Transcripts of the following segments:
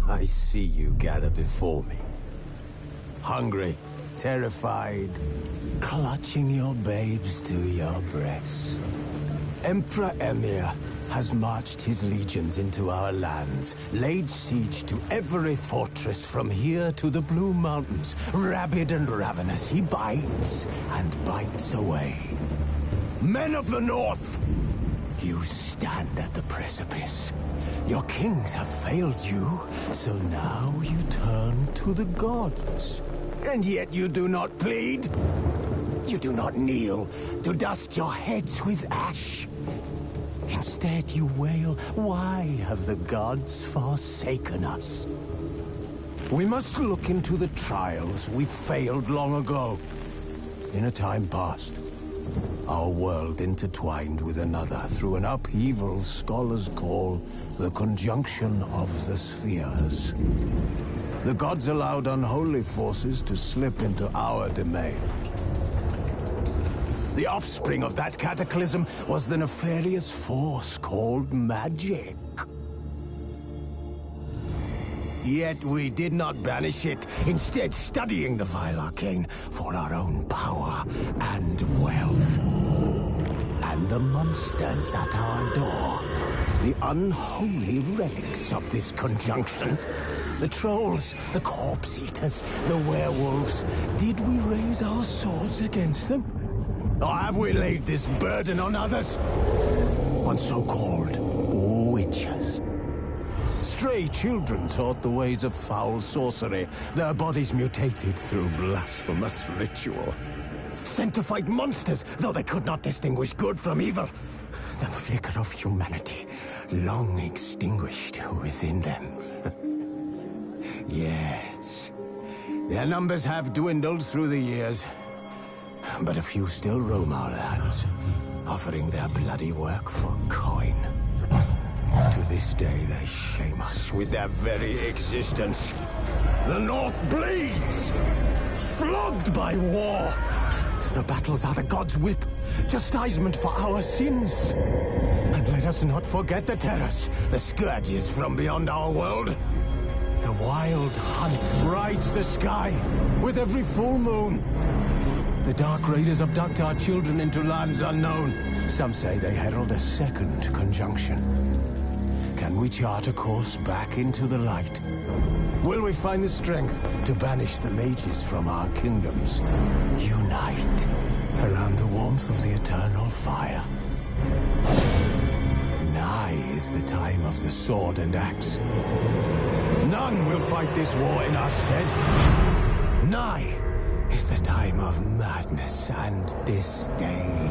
I see you gather before me. Hungry, terrified, clutching your babes to your breast. Emperor Emir has marched his legions into our lands, laid siege to every fortress from here to the Blue Mountains. Rabid and ravenous, he bites and bites away. Men of the North, you stand at the precipice. Your kings have failed you, so now you turn to the gods. And yet you do not plead. You do not kneel to dust your heads with ash. Instead you wail, why have the gods forsaken us? We must look into the trials we failed long ago. In a time past, our world intertwined with another through an upheaval scholars call the conjunction of the spheres. The gods allowed unholy forces to slip into our domain. The offspring of that cataclysm was the nefarious force called magic. Yet we did not banish it, instead studying the vile arcane for our own power and wealth. And the monsters at our door, the unholy relics of this conjunction. The trolls, the corpse-eaters, the werewolves. Did we raise our swords against them? Or have we laid this burden on others? On so-called witches. Stray children taught the ways of foul sorcery, their bodies mutated through blasphemous ritual. Sent to fight monsters, though they could not distinguish good from evil. The flicker of humanity, long extinguished within them. Yes, their numbers have dwindled through the years. But a few still roam our lands, offering their bloody work for coin. To this day, they shame us with their very existence. The North bleeds, flogged by war. The battles are the gods' whip, chastisement for our sins. And let us not forget the terrors, the scourges from beyond our world. The wild hunt rides the sky with every full moon. The Dark Raiders abduct our children into lands unknown. Some say they herald a second conjunction. Can we chart a course back into the light? Will we find the strength to banish the mages from our kingdoms? Unite around the warmth of the eternal fire. Nigh is the time of the sword and axe. None will fight this war in our stead. Nigh is the time of madness and disdain.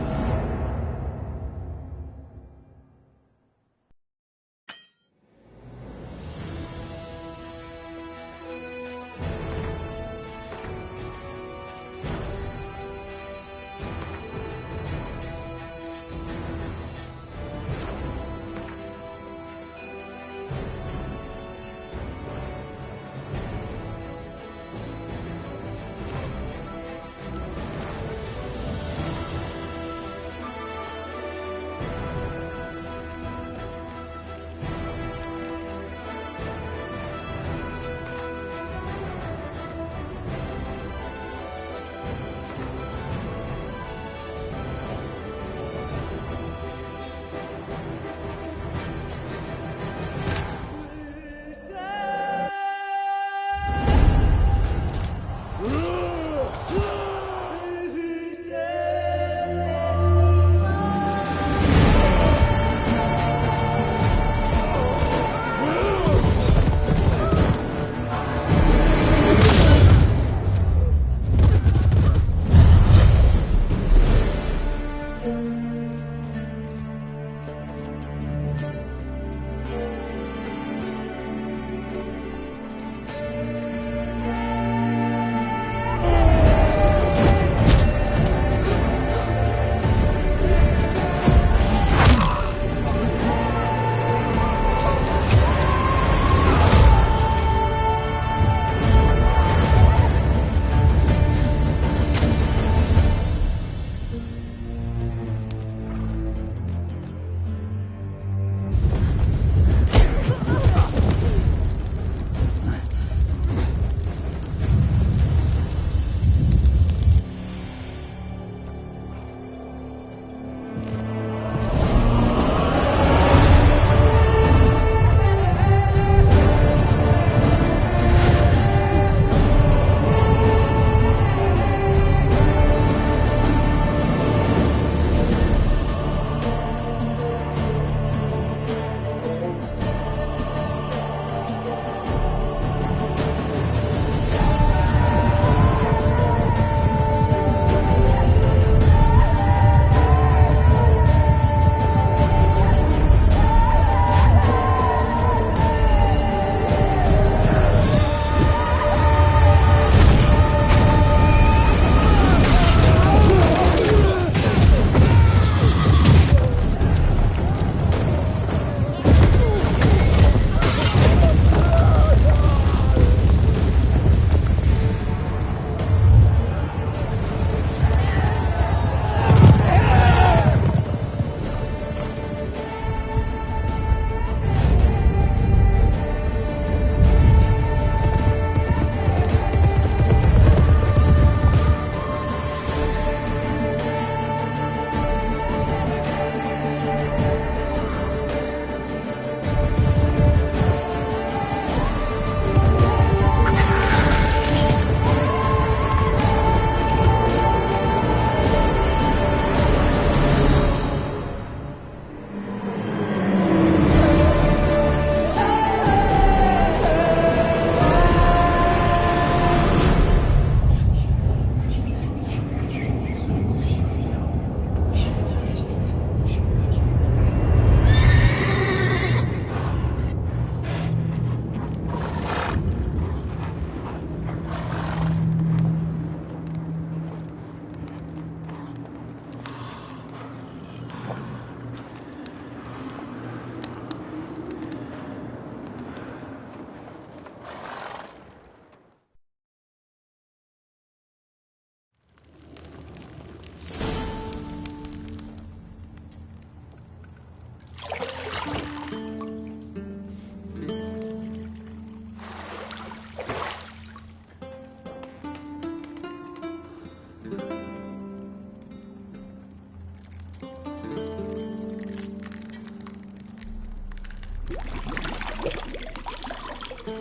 You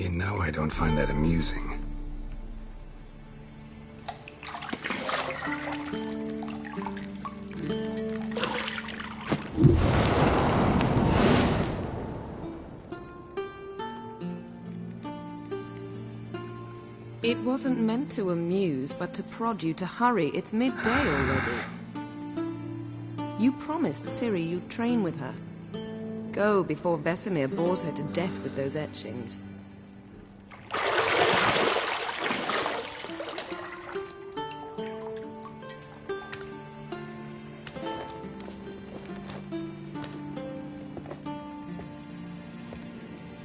know I don't find that amusing. It wasn't meant to amuse, but to prod you to hurry. It's midday already. You promised Ciri you'd train with her. Go before Vesemir bores her to death with those etchings.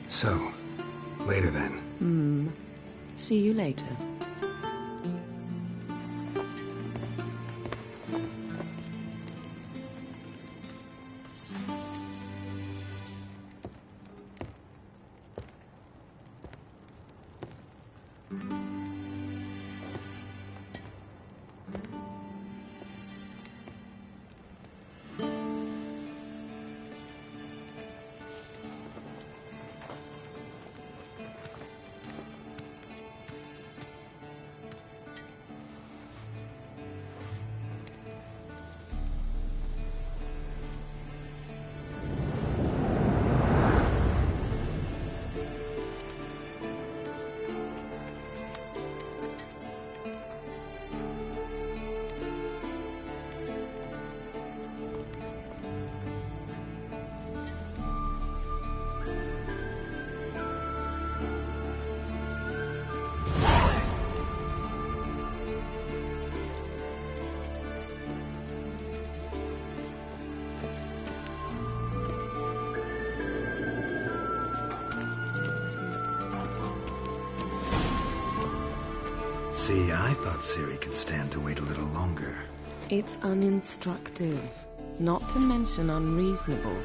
So, later then. See you later. See, I thought Ciri could stand to wait a little longer. It's uninstructive, not to mention unreasonable.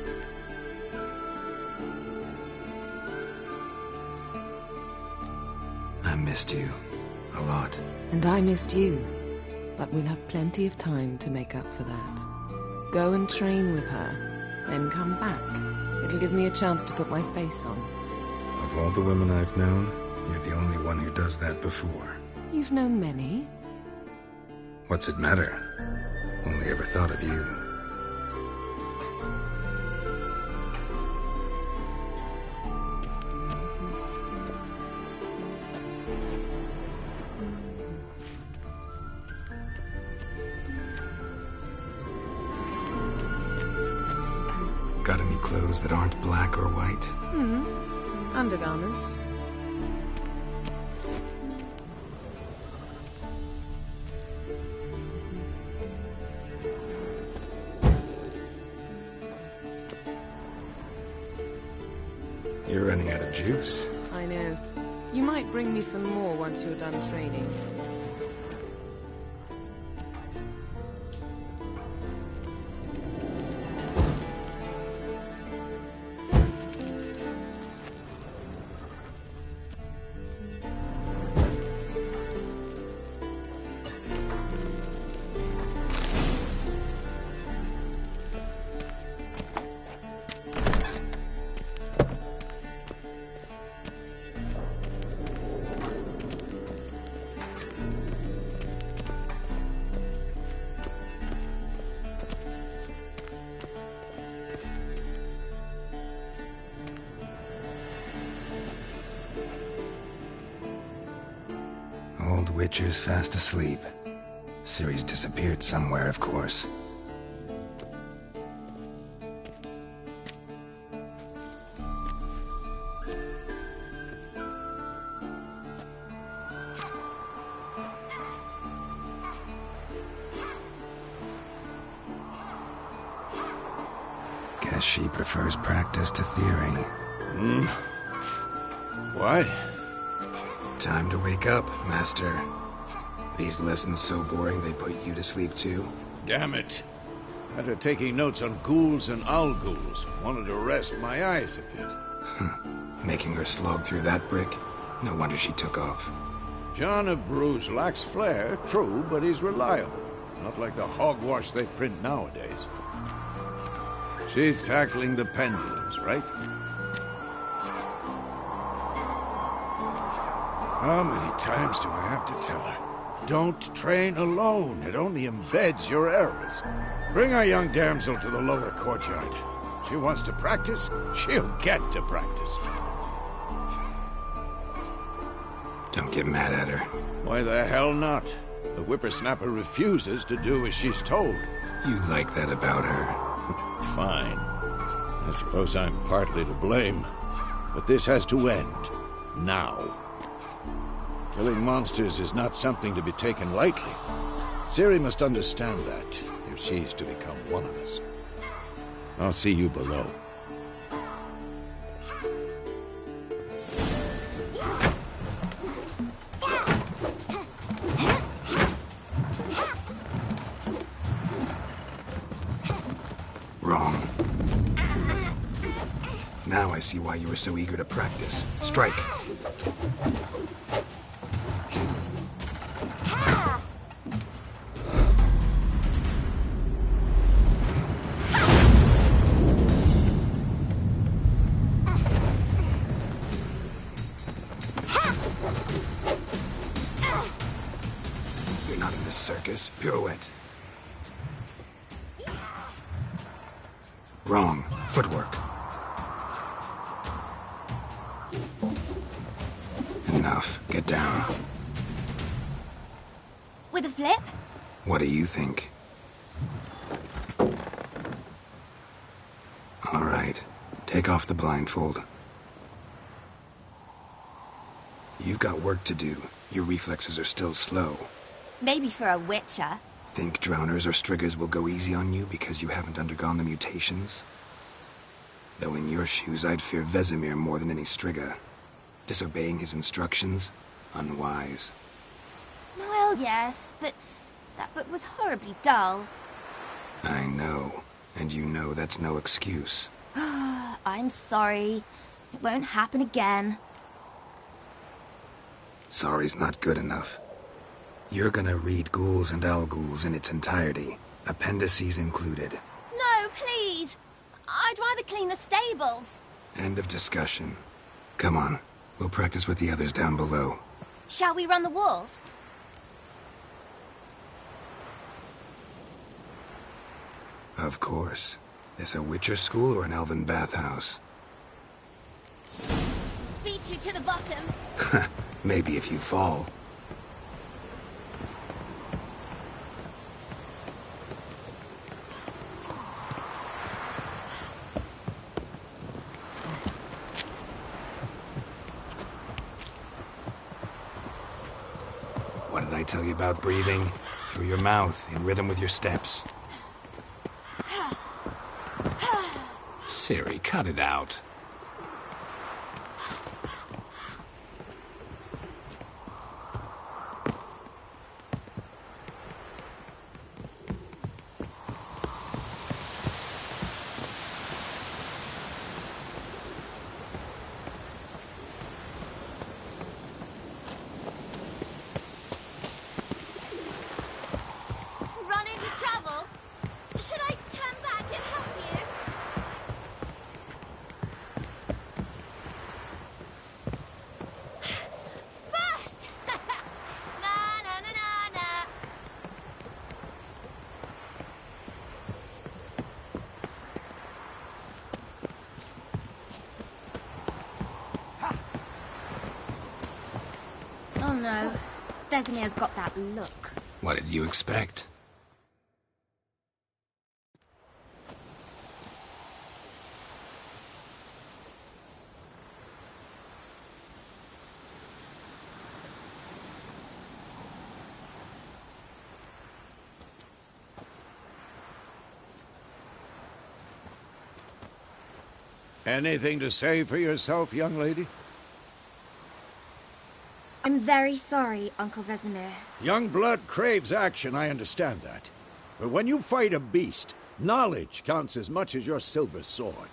I missed you. A lot. And I missed you. But we'll have plenty of time to make up for that. Go and train with her, then come back. It'll give me a chance to put my face on. Of all the women I've known, you're the only one who does that before. You've known many. What's it matter? Only ever thought of you. Got any clothes that aren't black or white? Undergarments. You're running out of juice. I know. You might bring me some more once you're done training. Old Witcher's fast asleep. Ciri's disappeared somewhere, of course. Guess she prefers practice to theory. What? Time to wake up, Master. These lessons so boring they put you to sleep too? Damn it. After taking notes on ghouls and owl ghouls, wanted to rest my eyes a bit. Making her slog through that brick? No wonder she took off. John of Bruges lacks flair, true, but he's reliable. Not like the hogwash they print nowadays. She's tackling the pendulums, right? How many times do I have to tell her? Don't train alone. It only embeds your errors. Bring our young damsel to the lower courtyard. She wants to practice, she'll get to practice. Don't get mad at her. Why the hell not? The whippersnapper refuses to do as she's told. You like that about her. Fine. I suppose I'm partly to blame. But this has to end. Now. Killing monsters is not something to be taken lightly. Ciri must understand that, if she's to become one of us. I'll see you below. Wrong. Now I see why you were so eager to practice. Strike. You're not in this circus. Pirouette. Wrong. Footwork. Enough. Get down. With a flip? What do you think? All right. Take off the blindfold. You've got work to do. Your reflexes are still slow. Maybe for a witcher. Think drowners or striggers will go easy on you because you haven't undergone the mutations? Though in your shoes, I'd fear Vesemir more than any strigger. Disobeying his instructions? Unwise. Well, yes, but that book was horribly dull. I know. And you know that's no excuse. I'm sorry. It won't happen again. Sorry's not good enough. You're gonna read Ghouls and Al-Ghouls in its entirety, appendices included. No, please! I'd rather clean the stables. End of discussion. Come on, we'll practice with the others down below. Shall we run the walls? Of course. This a Witcher school or an elven bathhouse? Beat you to the bottom. Maybe if you fall. What did I tell you about breathing? Through your mouth, in rhythm with your steps. Ciri, cut it out. Run into trouble? Should I turn back and help you? First! Na na na na na. Oh no. Vesemir's got that look. What did you expect? Anything to say for yourself, young lady? I'm very sorry, Uncle Vesemir. Young blood craves action, I understand that. But when you fight a beast, knowledge counts as much as your silver sword.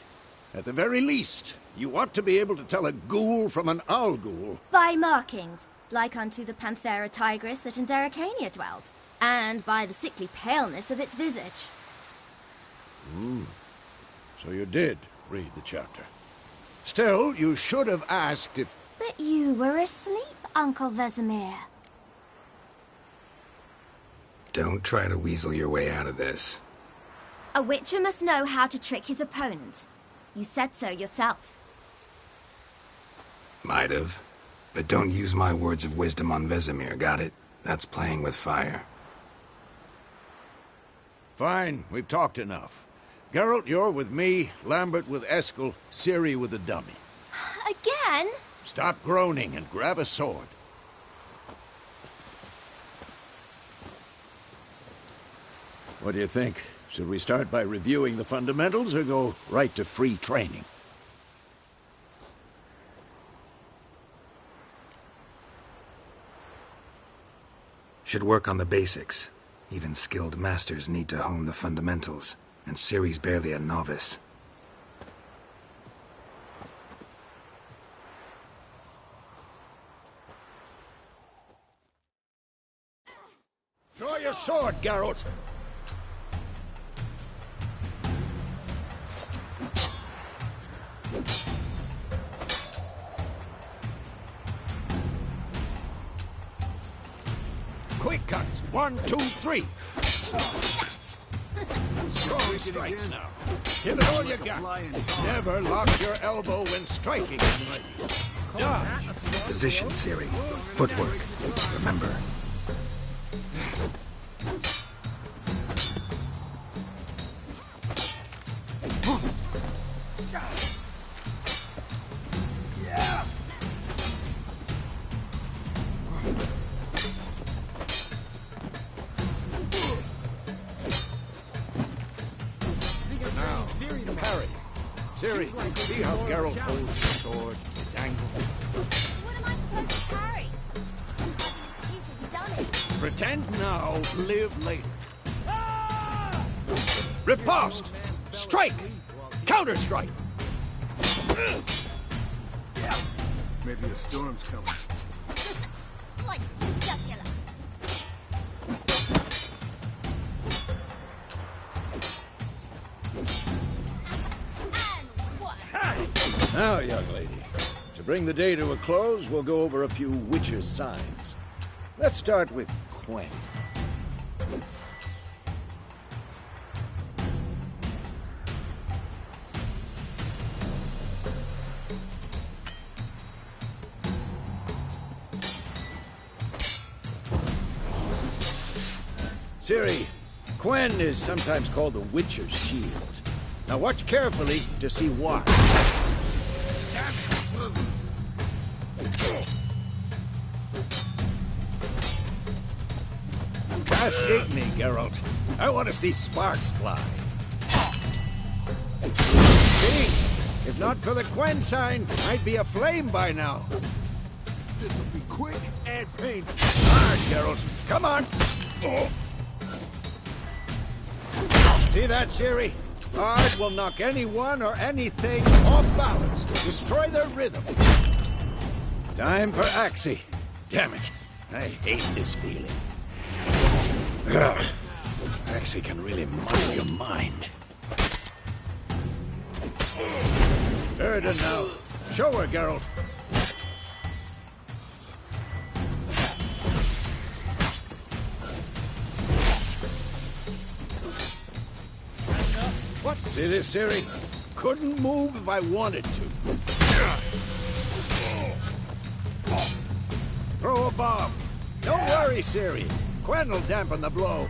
At the very least, You want to be able to tell a ghoul from an owl ghoul. By markings, like unto the Panthera tigris that in Zerrikania dwells, and by the sickly paleness of its visage. So you did read the chapter. Still, you should have asked if... But you were asleep, Uncle Vesemir. Don't try to weasel your way out of this. A witcher must know how to trick his opponent. You said so yourself. Might have. But don't use my words of wisdom on Vesemir, got it? That's playing with fire. Fine, we've talked enough. Geralt, you're with me, Lambert with Eskel, Ciri with the dummy. Again? Stop groaning and grab a sword. What do you think? Should we start by reviewing the fundamentals or go right to free training? Should work on the basics. Even skilled masters need to hone the fundamentals, and Ciri's barely a novice. Draw your sword, Geralt! Quick cuts! 1, 2, 3! Strong strikes now. Give it all you got. Never lock your elbow when striking, ladies. Dodge. Position, Ciri. Footwork. Remember. Parry. Ciri, see how Geralt holds the sword, its angle. What am I supposed to parry? I've stupidly done it. Pretend now, live later. Riposte! Strike! Counter-strike! Maybe a storm's coming. Slice the jugular. Now, young lady, to bring the day to a close, we'll go over a few witches' signs. Let's start with Quen. Ciri, Quen is sometimes called the Witcher's Shield. Now watch carefully to see why. Just hit me, Geralt. I want to see sparks fly. See? If not for the Quen sign, I'd be aflame by now. This'll be quick and painful. Hard, Geralt. Come on. See that, Ciri? Hard will knock anyone or anything off balance. Destroy their rhythm. Time for Axie. Damn it. I hate this feeling. Ugh. Axie can really muddle your mind. Erden now. Show her, Geralt. What? See this, Ciri? Couldn't move if I wanted to. Throw a bomb. Don't worry, Ciri. Quen will dampen the blow.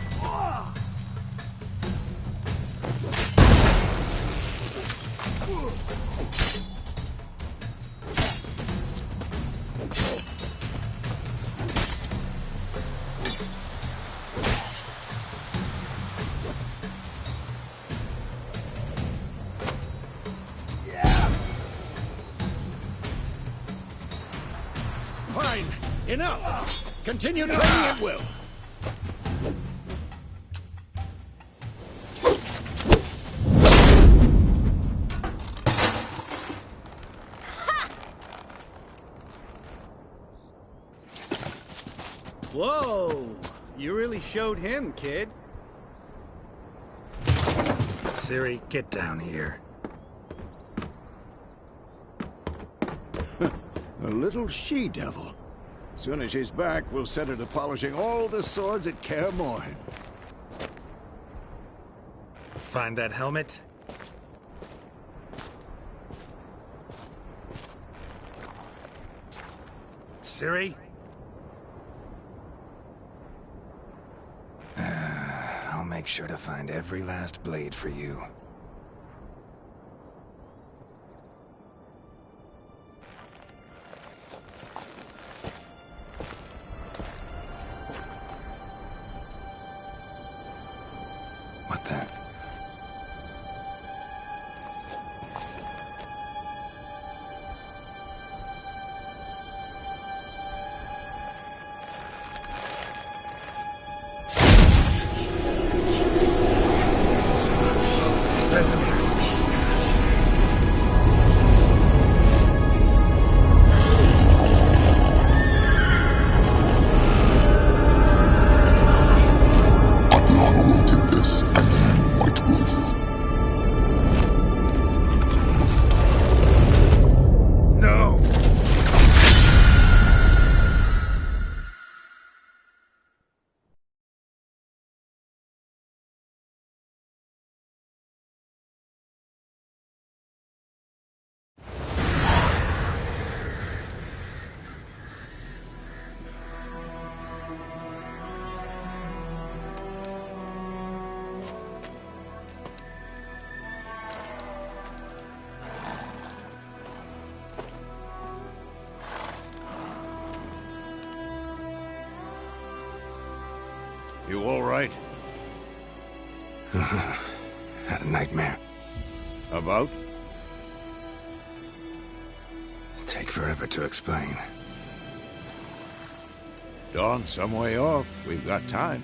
Fine. Enough. Continue training at will. Whoa! You really showed him, kid. Ciri, get down here. A little she-devil. Soon as she's back, we'll set her to polishing all the swords at Kaer Morhen. Find that helmet? Ciri? I'll make sure to find every last blade for you. What the? You all right? Had a nightmare. About? Take forever to explain. Dawn's some way off. We've got time.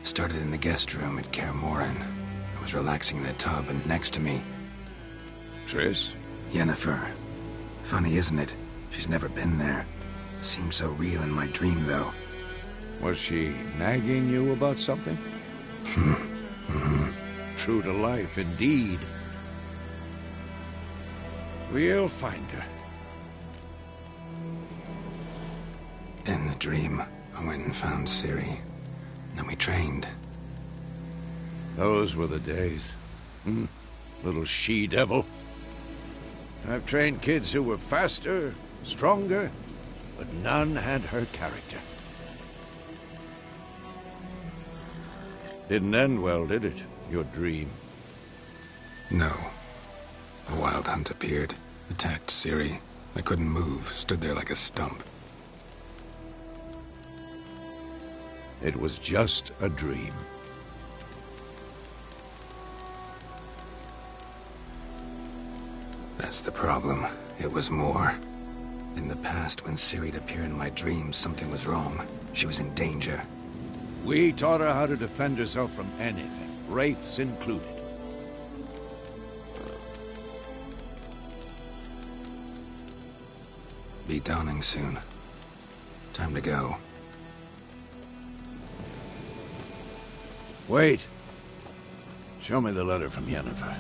Started in the guest room at Kaer Morhen. I was relaxing in a tub, and next to me... Triss? Yennefer. Funny, isn't it? She's never been there. Seemed so real in my dream, though. Was she nagging you about something? True to life, indeed. We'll find her. In the dream, I went and found Ciri. Then we trained. Those were the days. Little she-devil. I've trained kids who were faster, stronger, but none had her character. Didn't end well, did it? Your dream? No. A wild hunt appeared, attacked Ciri. I couldn't move, stood there like a stump. It was just a dream. That's the problem. It was more. In the past, when Ciri'd appear in my dreams, something was wrong. She was in danger. We taught her how to defend herself from anything, wraiths included. Be dawning soon. Time to go. Wait. Show me the letter from Yennefer.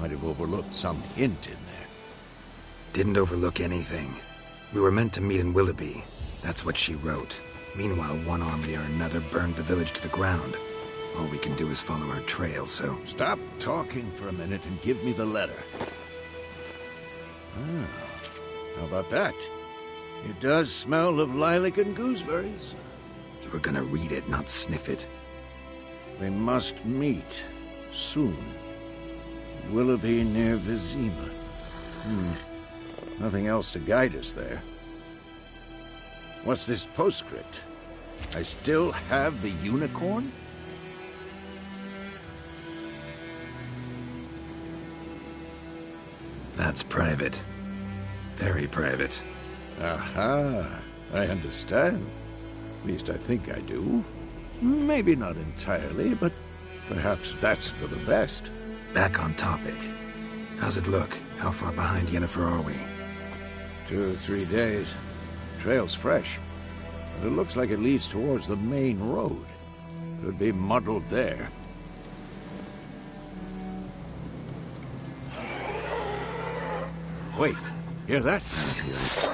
Might have overlooked some hint in there. Didn't overlook anything. We were meant to meet in Willoughby. That's what she wrote. Meanwhile, one army or another burned the village to the ground. All we can do is follow her trail, so... Stop talking for a minute and give me the letter. How about that? It does smell of lilac and gooseberries. You were gonna read it, not sniff it. We must meet. Soon. Willoughby near Vizima. Nothing else to guide us there. What's this postscript? I still have the unicorn? That's private. Very private. Aha, I understand. At least I think I do. Maybe not entirely, but perhaps that's for the best. Back on topic. How's it look? How far behind Yennefer are we? 2 or 3 days. Trail's fresh. But it looks like it leads towards the main road. Could be muddled there. Wait, hear that? I hear it.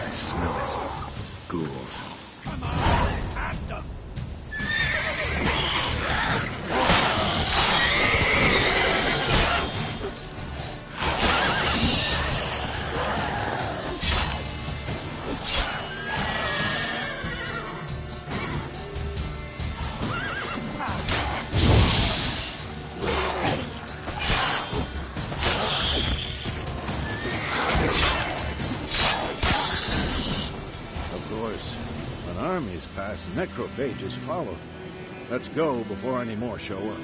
I smell it. Ghouls. Pass, necrophages follow. Let's go before any more show up.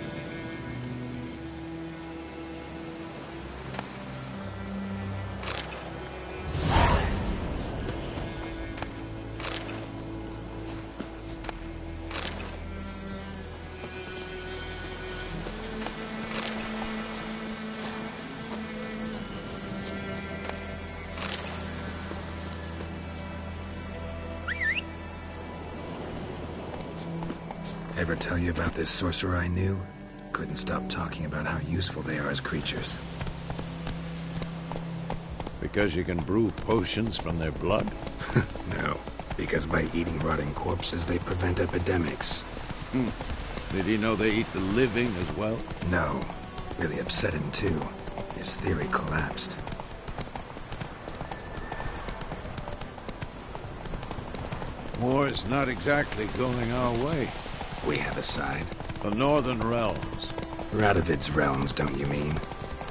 Ever tell you about this sorcerer I knew? Couldn't stop talking about how useful they are as creatures. Because you can brew potions from their blood? No, because by eating rotting corpses, they prevent epidemics. Did he know they eat the living as well? No. Really upset him, too. His theory collapsed. War's not exactly going our way. We have a side. The Northern Realms. Radovid's realms, don't you mean?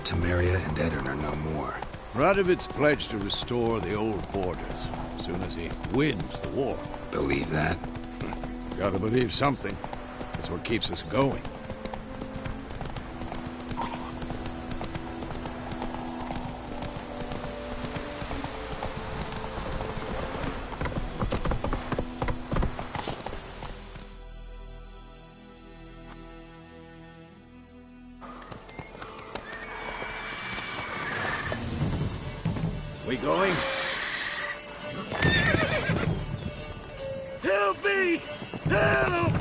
Temeria and Edirn are no more. Radovid's pledged to restore the old borders as soon as he wins the war. Believe that? Gotta believe something. That's what keeps us going. We going? Help me! Help!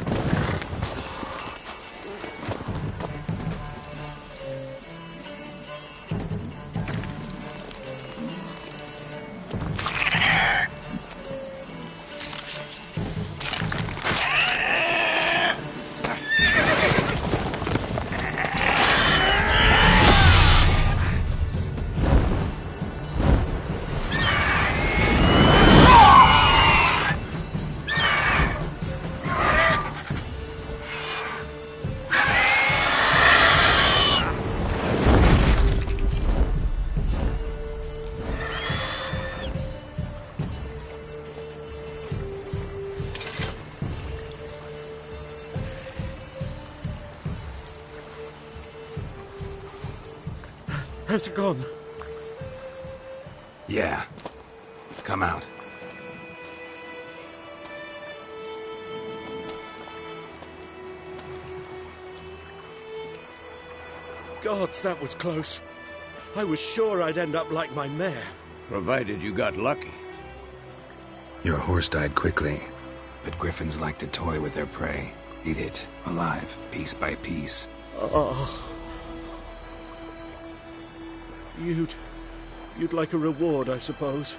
Has it gone? Yeah. Come out. Gods, that was close. I was sure I'd end up like my mare. Provided you got lucky. Your horse died quickly, but griffins like to toy with their prey. Eat it, alive, piece by piece. Oh. You'd like a reward, I suppose.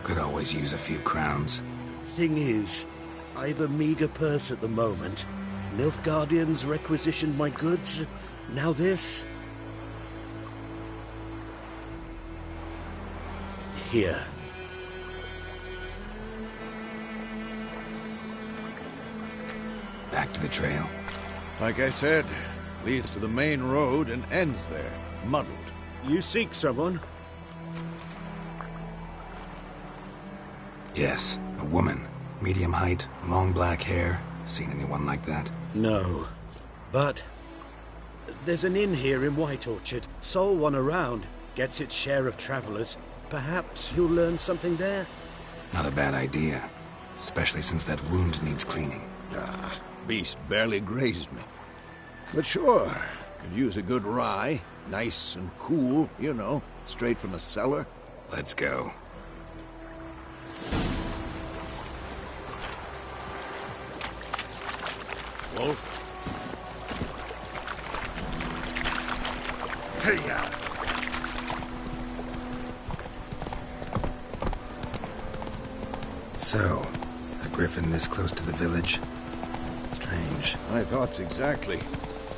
Could always use a few crowns. Thing is, I've a meager purse at the moment. Nilfgaardians requisitioned my goods. Now this. Here. Back to the trail. Like I said, leads to the main road and ends there, muddled. You seek someone? Yes, a woman. Medium height, long black hair. Seen anyone like that? No. But there's an inn here in White Orchard. Sole one around. Gets its share of travelers. Perhaps you'll learn something there? Not a bad idea. Especially since that wound needs cleaning. Beast barely grazed me. But sure, Could use a good rye. Nice and cool, you know, straight from the cellar. Let's go. Wolf? Hey-ya! So, a griffin this close to the village? Strange. My thoughts exactly.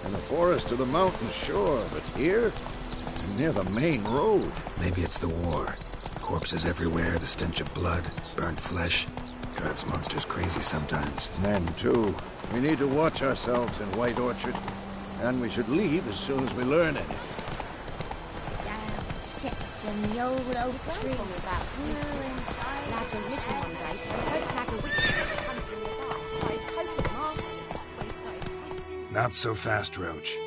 In the forest or the mountain, sure, but here? Near the main road. Maybe it's the war. Corpses everywhere, the stench of blood, burnt flesh. Drives monsters crazy sometimes. Men, too. We need to watch ourselves in White Orchard. And we should leave as soon as we learn anything. Down sits in the old oak tree. About inside. Lad will listen one day, so don't flag a witch in the country nearby. Started poking Marcy when he started twisting. Not so fast, Roach. Oh,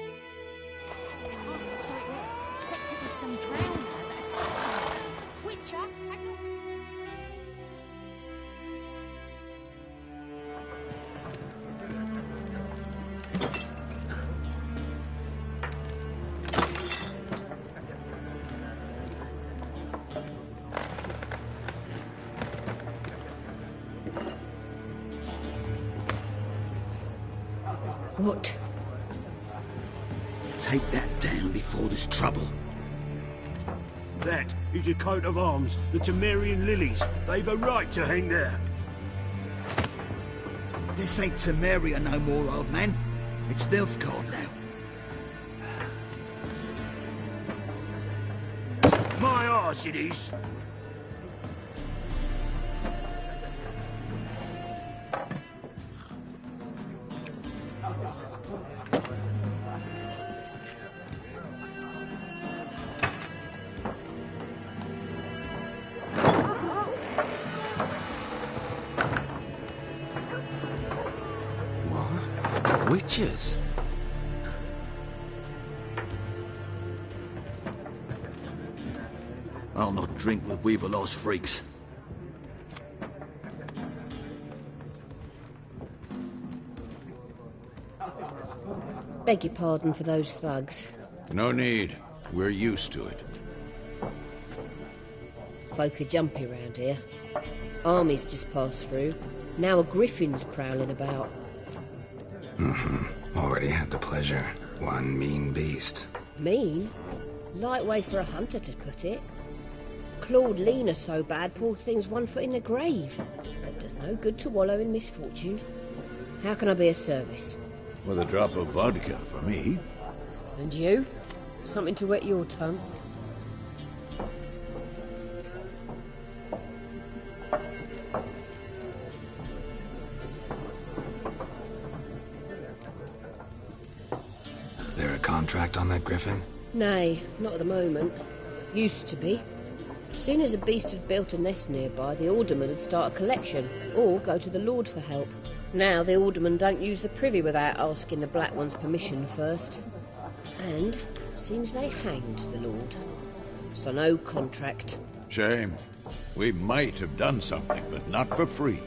so it said to be some drowner that had sucked him. Witcher, had not. What? Take that down before there's trouble. That is a coat of arms, the Temerian lilies. They've a right to hang there. This ain't Temeria no more, old man. It's Nilfgaard now. My arse it is. Witches? I'll not drink with Weaverlaw's freaks. Beg your pardon for those thugs. No need. We're used to it. Folk are jumpy round here. Armies just passed through. Now a griffin's prowling about. Already had the pleasure. One mean beast. Mean? Light way for a hunter to put it. Clawed Lena so bad, poor thing's 1 foot in the grave. But does no good to wallow in misfortune. How can I be of service? With a drop of vodka for me. And you? Something to wet your tongue? There a contract on that griffin? Nay, not at the moment. Used to be. Soon as a beast had built a nest nearby, the alderman would start a collection, or go to the Lord for help. Now the aldermen don't use the privy without asking the Black One's permission first. And seems they hanged the Lord. So no contract. Shame. We might have done something, but not for free.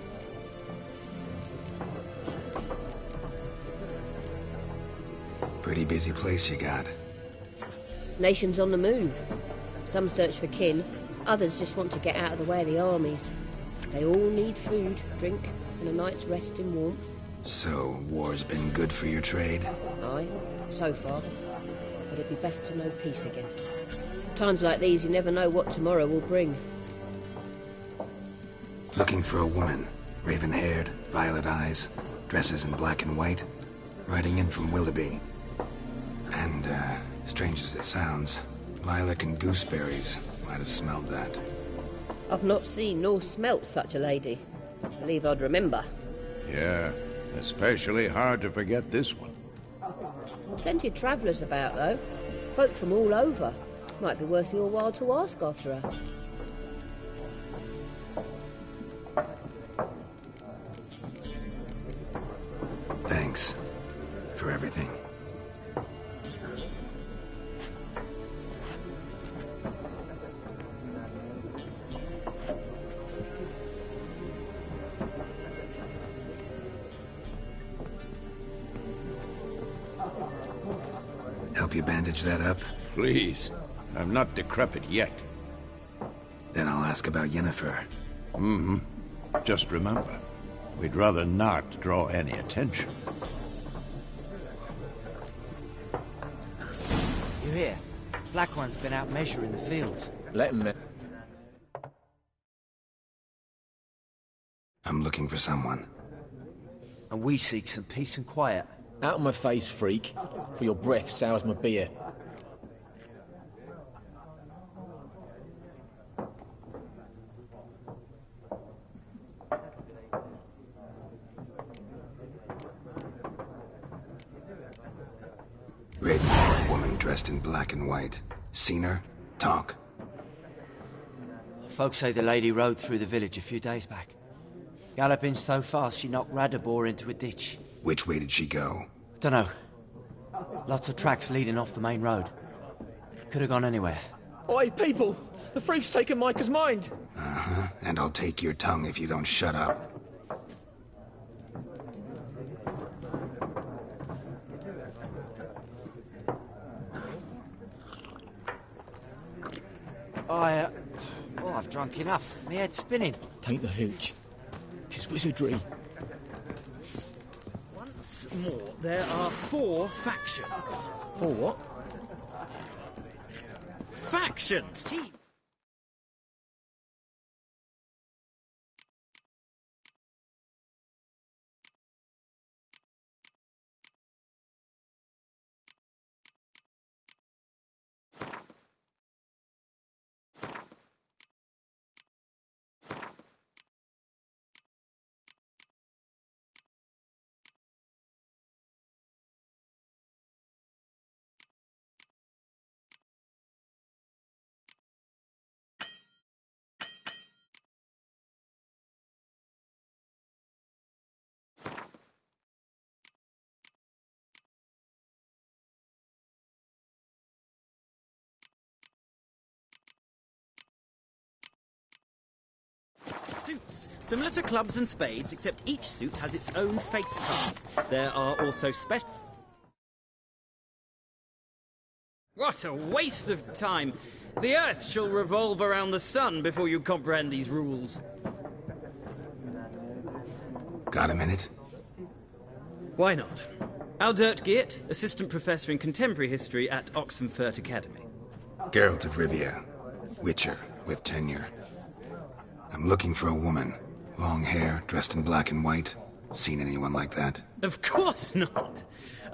Pretty busy place you got. Nations on the move. Some search for kin, others just want to get out of the way of the armies. They all need food, drink, and a night's rest in warmth. So, war's been good for your trade? Aye, so far. But it'd be best to know peace again. Times like these, you never know what tomorrow will bring. Looking for a woman. Raven-haired, violet eyes, dresses in black and white. Riding in from Willoughby. And, strange as it sounds, lilac and gooseberries might have smelled that. I've not seen nor smelt such a lady. Believe I'd remember. Yeah, especially hard to forget this one. Plenty of travellers about, though. Folk from all over. Might be worth your while to ask after her. Thanks for everything. Help you bandage that up? Please. I'm not decrepit yet. Then I'll ask about Yennefer. Mm-hmm. Just remember, we'd rather not draw any attention. You hear? Black One's been out measuring the fields. Let him... I'm looking for someone. And we seek some peace and quiet. Out of my face, freak. For your breath sours my beer. Raven, woman dressed in black and white. Seen her? Talk. Folks say the lady rode through the village a few days back. Galloping so fast she knocked Radabor into a ditch. Which way did she go? Dunno. Lots of tracks leading off the main road. Could have gone anywhere. Oi, people! The freak's taken Micah's mind! Uh-huh. And I'll take your tongue if you don't shut up. I've drunk enough. My head's spinning. Tain't the hooch. 'Tis wizardry. Once more, there are 4 factions. 4 what? Factions, team. Suits. Similar to clubs and spades, except each suit has its own face cards. There are also special... What a waste of time! The Earth shall revolve around the sun before you comprehend these rules. Got a minute? Why not? Aldert Geert, Assistant Professor in Contemporary History at Oxenfurt Academy. Geralt of Rivia. Witcher, with tenure. I'm looking for a woman. Long hair, dressed in black and white. Seen anyone like that? Of course not!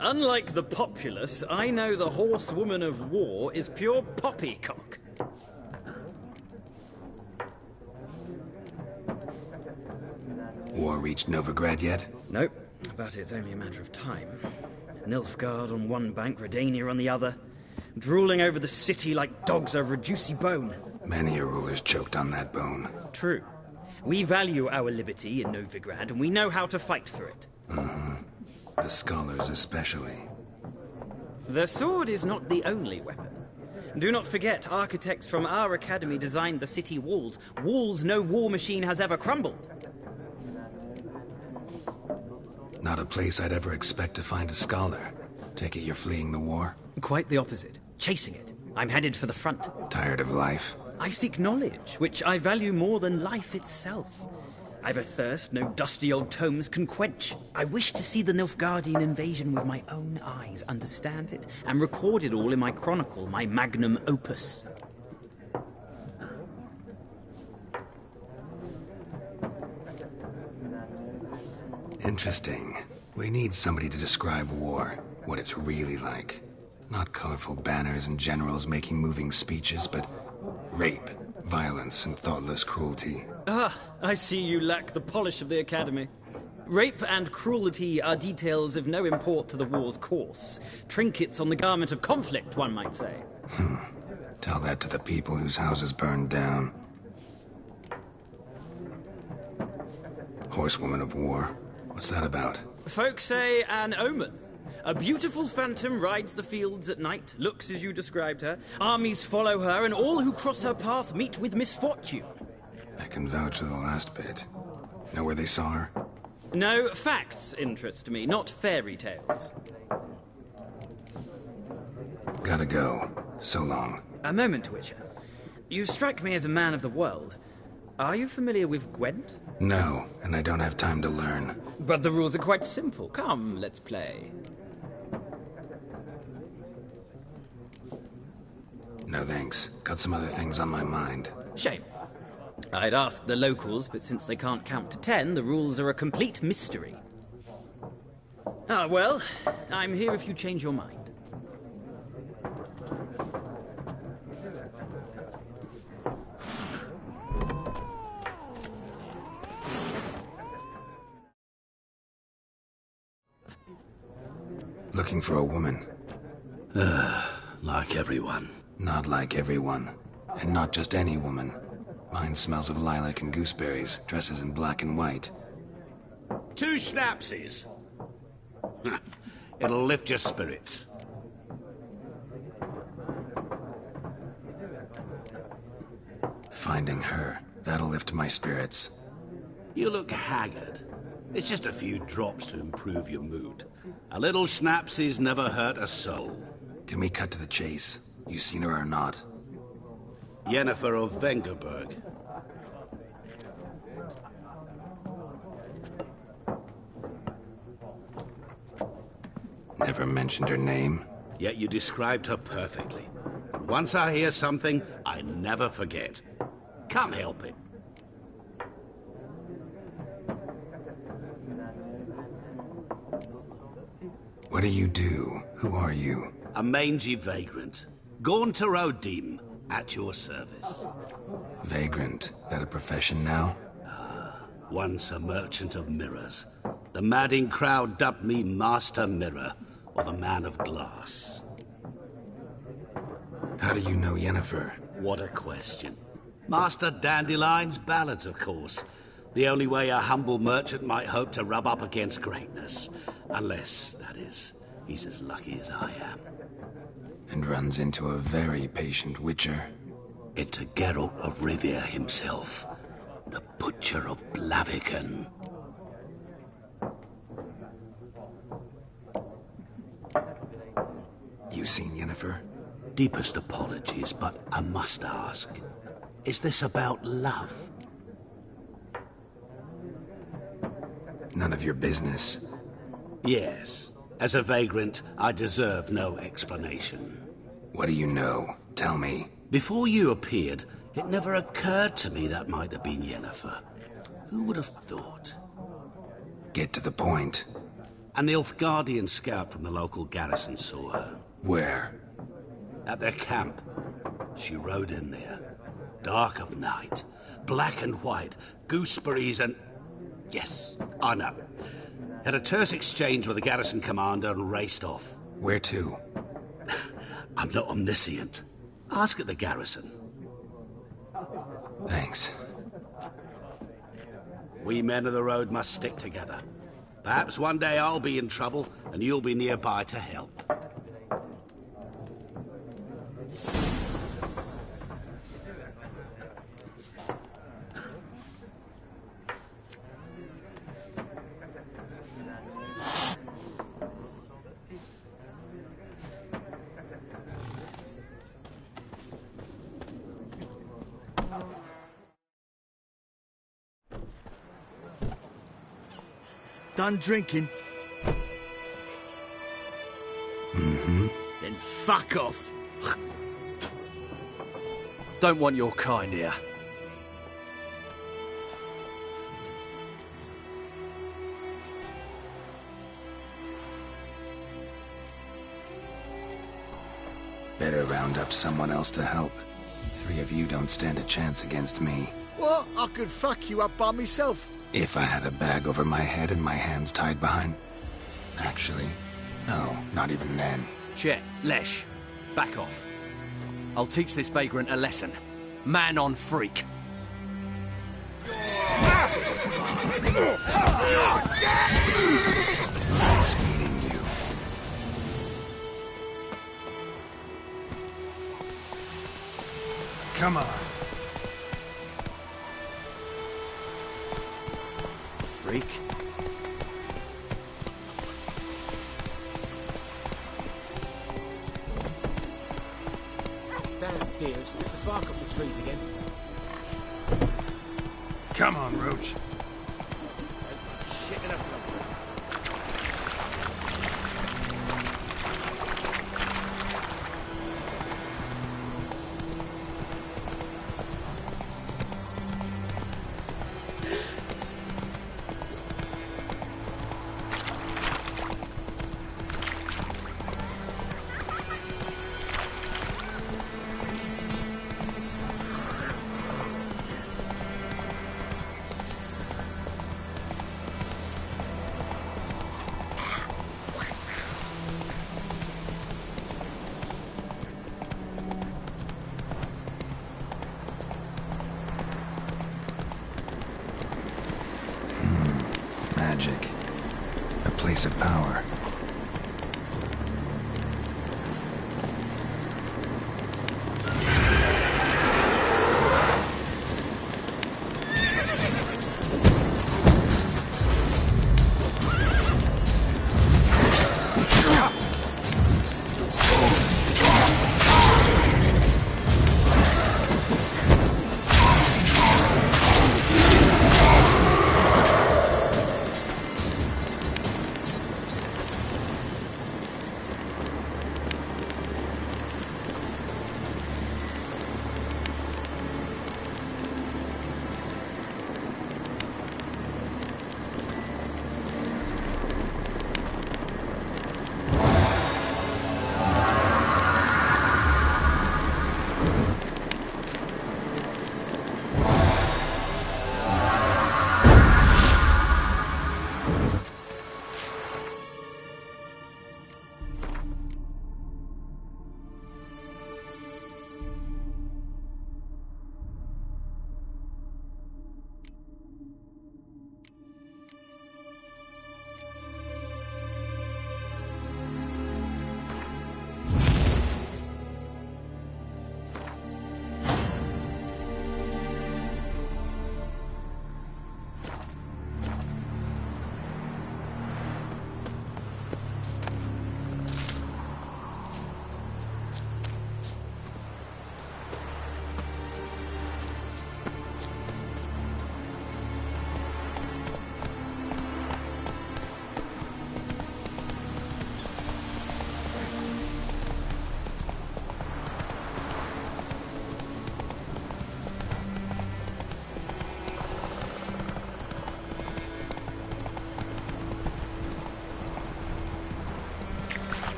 Unlike the populace, I know the horsewoman of war is pure poppycock. War reached Novigrad yet? Nope, but it's only a matter of time. Nilfgaard on one bank, Redania on the other. Drooling over the city like dogs over a juicy bone. Many a ruler's choked on that bone. True. We value our liberty in Novigrad, and we know how to fight for it. Mm-hmm. The scholars especially. The sword is not the only weapon. Do not forget, architects from our academy designed the city walls. Walls no war machine has ever crumbled. Not a place I'd ever expect to find a scholar. Take it you're fleeing the war? Quite the opposite. Chasing it. I'm headed for the front. Tired of life? I seek knowledge, which I value more than life itself. I've a thirst no dusty old tomes can quench. I wish to see the Nilfgaardian invasion with my own eyes, understand it, and record it all in my chronicle, my magnum opus. Interesting. We need somebody to describe war, what it's really like. Not colorful banners and generals making moving speeches, but rape, violence, and thoughtless cruelty. Ah, I see you lack the polish of the Academy. Rape and cruelty are details of no import to the war's course. Trinkets on the garment of conflict, one might say. Tell that to the people whose houses burned down. Horsewoman of war. What's that about? Folk say an omen. A beautiful phantom rides the fields at night, looks as you described her. Armies follow her, and all who cross her path meet with misfortune. I can vouch for the last bit. Know where they saw her? No, facts interest me, not fairy tales. Gotta go. So long. A moment, Witcher. You strike me as a man of the world. Are you familiar with Gwent? No, and I don't have time to learn. But the rules are quite simple. Come, let's play. No thanks. Got some other things on my mind. Shame. I'd ask the locals, but since they can't count to 10, the rules are a complete mystery. Ah, well, I'm here if you change your mind. Looking for a woman. Like everyone. Not like everyone. And not just any woman. Mine smells of lilac and gooseberries, dresses in black and white. 2 schnapsies. It'll lift your spirits. Finding her, that'll lift my spirits. You look haggard. It's just a few drops to improve your mood. A little schnapsies never hurt a soul. Can we cut to the chase? You seen her or not? Yennefer of Vengerberg. Never mentioned her name? Yet you described her perfectly. And once I hear something, I never forget. Can't help it. What do you do? Who are you? A mangy vagrant. Gaunt to Odim, at your service. Vagrant. That a profession now? Once a merchant of mirrors. The madding crowd dubbed me Master Mirror, or the Man of Glass. How do you know Yennefer? What a question. Master Dandelion's ballads, of course. The only way a humble merchant might hope to rub up against greatness. Unless, that is, he's as lucky as I am. And runs into a very patient witcher. Into Geralt of Rivia himself. The Butcher of Blaviken. You seen Yennefer? Deepest apologies, but I must ask. Is this about love? None of your business. Yes. As a vagrant, I deserve no explanation. What do you know? Tell me. Before you appeared, it never occurred to me that might have been Yennefer. Who would have thought? Get to the point. An Nilfgaardian scout from the local garrison saw her. Where? At their camp. She rode in there. Dark of night. Black and white. Gooseberries and... Yes, I know. Had a terse exchange with the garrison commander and raced off. Where to? I'm not omniscient. Ask at the garrison. Thanks. We men of the road must stick together. Perhaps one day I'll be in trouble and you'll be nearby to help. Done drinking? Mm-hmm. Then fuck off. Don't want your kind here. Better round up someone else to help. 3 of you don't stand a chance against me. What? I could fuck you up by myself. If I had a bag over my head and my hands tied behind... Actually, no, not even then. Chet, Lesh, back off. I'll teach this vagrant a lesson. Man on freak. Nice meeting you. Come on. Freak. Dear, snip the bark off the trees again. Come on, Roach. Shit it up. Magic. A place of power.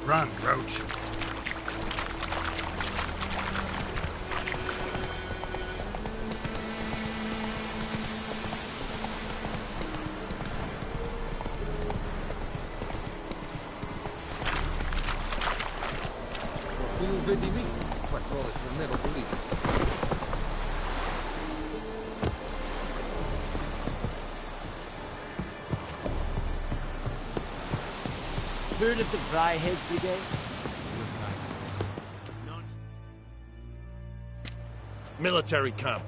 Run, Roach. Heard of the Dryhead Brigade? Military camp.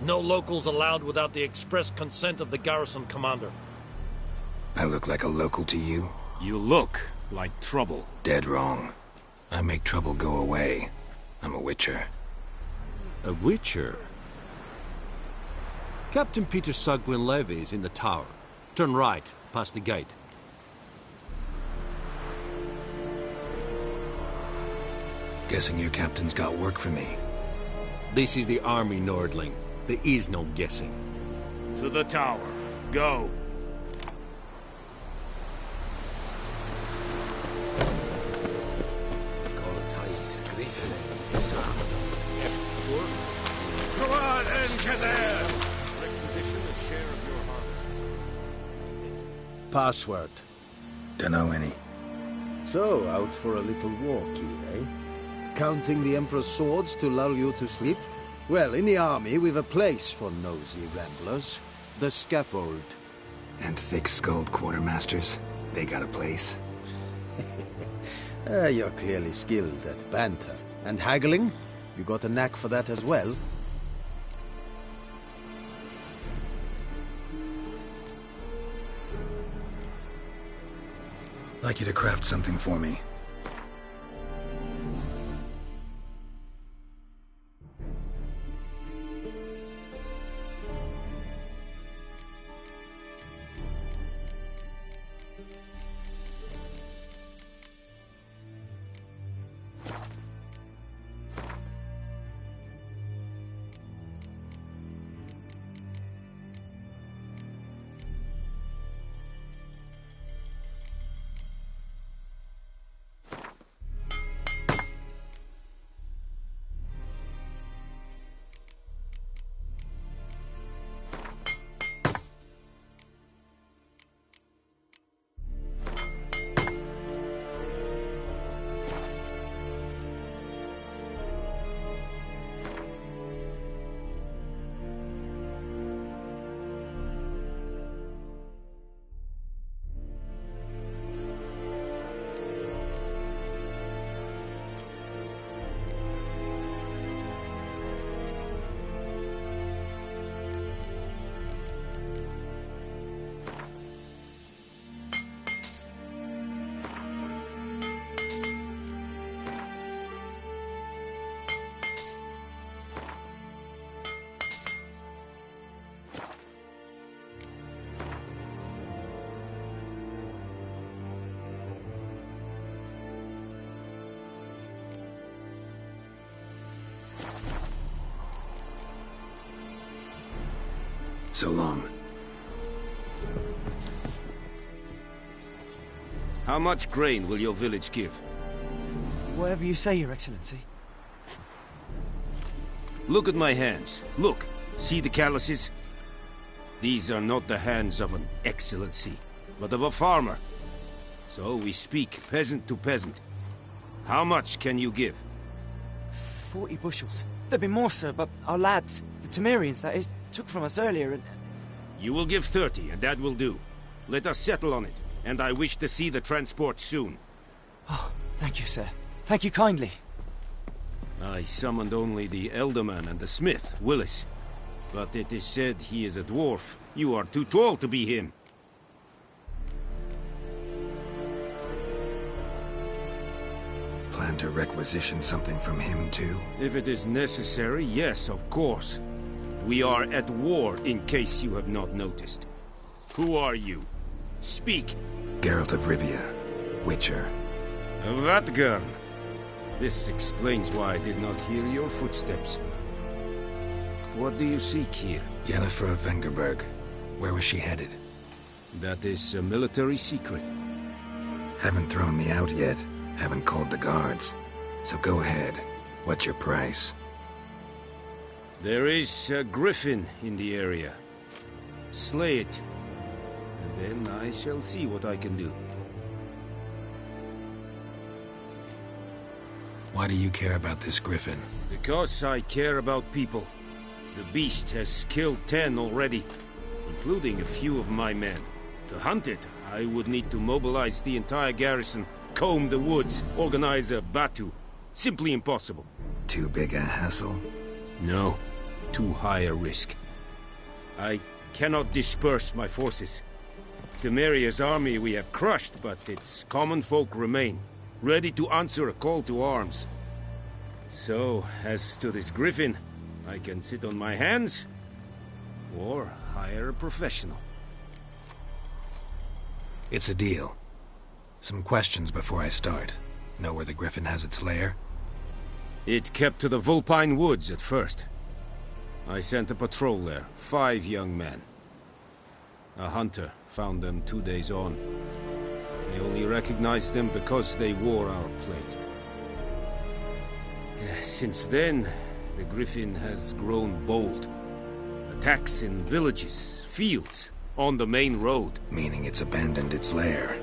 No locals allowed without the express consent of the garrison commander. I look like a local to you? You look like trouble. Dead wrong. I make trouble go away. I'm a witcher. A witcher? Captain Peter Sagwin Levy is in the tower. Turn right, past the gate. Guessing your captain's got work for me. This is the army, Nordling. There is no guessing. To the tower. Go. Go on, Enkader! Requisition a share of your harvest. Password. Dunno any. So, out for a little walkie, eh? Counting the Emperor's swords to lull you to sleep? Well, in the army, we've a place for nosy ramblers. The scaffold. And thick-skulled quartermasters? They got a place? You're clearly skilled at banter. And haggling? You got a knack for that as well? Like you to craft something for me. So long. How much grain will your village give? Whatever you say, Your Excellency. Look at my hands. Look. See the calluses? These are not the hands of an excellency, but of a farmer. So we speak peasant to peasant. How much can you give? 40 bushels. There'd be more, sir, but our lads, the Temerians, that is, took from us earlier and... You will give 30, and that will do. Let us settle on it, and I wish to see the transport soon. Oh, thank you, sir. Thank you kindly. I summoned only the Elderman and the smith, Willis. But it is said he is a dwarf. You are too tall to be him. Plan to requisition something from him, too? If it is necessary, yes, of course. We are at war, in case you have not noticed. Who are you? Speak. Geralt of Rivia, Witcher. Vatgern. This explains why I did not hear your footsteps. What do you seek here? Yennefer of Vengerberg. Where was she headed? That is a military secret. Haven't thrown me out yet. Haven't called the guards. So go ahead. What's your price? There is a griffin in the area. Slay it. And then I shall see what I can do. Why do you care about this griffin? Because I care about people. The beast has killed 10 already, including a few of my men. To hunt it, I would need to mobilize the entire garrison, comb the woods, organize a batu. Simply impossible. Too big a hassle? No. Too high a risk. I cannot disperse my forces. Temeria's army we have crushed, but its common folk remain, ready to answer a call to arms. So, as to this griffin, I can sit on my hands, or hire a professional. It's a deal. Some questions before I start. Know where the griffin has its lair? It kept to the Vulpine Woods at first. I sent a patrol there. 5 young men. A hunter found them 2 days on. They only recognized them because they wore our plate. Since then, the Griffin has grown bold. Attacks in villages, fields, on the main road. Meaning it's abandoned its lair.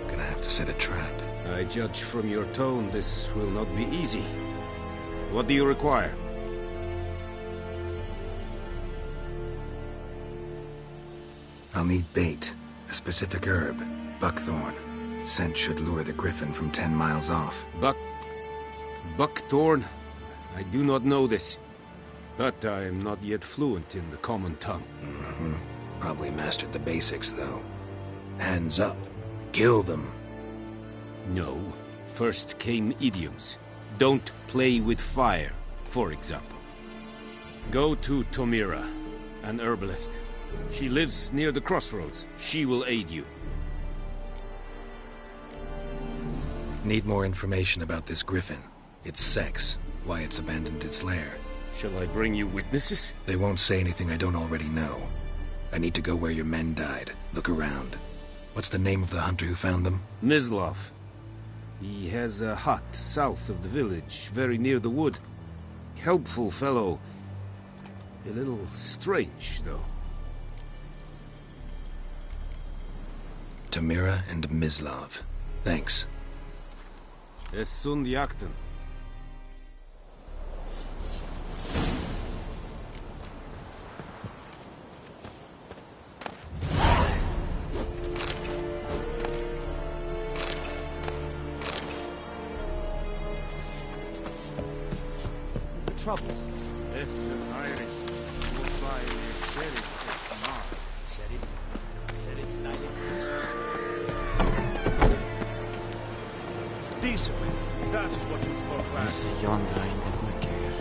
Gonna have to set a trap. I judge from your tone this will not be easy. What do you require? I'll need bait, a specific herb, buckthorn. Scent should lure the Griffin from 10 miles off. Buckthorn? I do not know this. But I am not yet fluent in the common tongue. Probably mastered the basics, though. Hands up. Kill them. No. First came idioms. Don't play with fire, for example. Go to Tomira, an herbalist. She lives near the crossroads. She will aid you. Need more information about this Griffin. Its sex, why it's abandoned its lair. Shall I bring you witnesses? They won't say anything I don't already know. I need to go where your men died. Look around. What's the name of the hunter who found them? Mislav. He has a hut south of the village, very near the wood. Helpful fellow. A little strange, though. Tomira and Mislav. Thanks. Es sunt jakten. Trouble. Es Irish. Goodbye, serie, es not. Serie, styling. Decent. That is what you thought last. Is yonder in the quicker.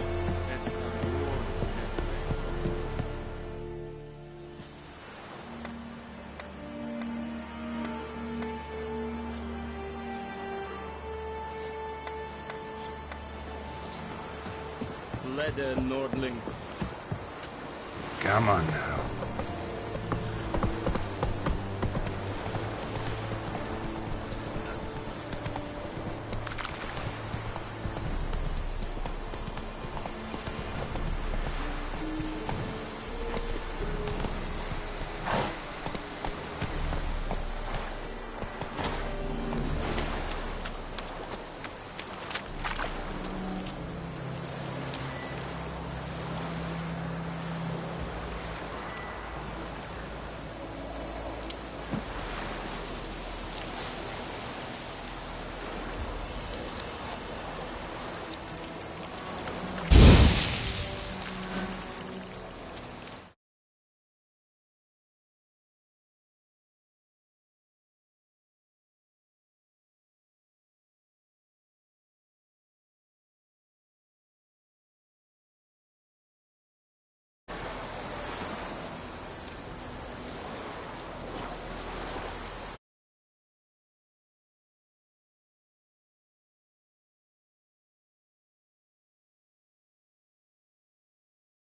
Es Leder Nordling. Come on now.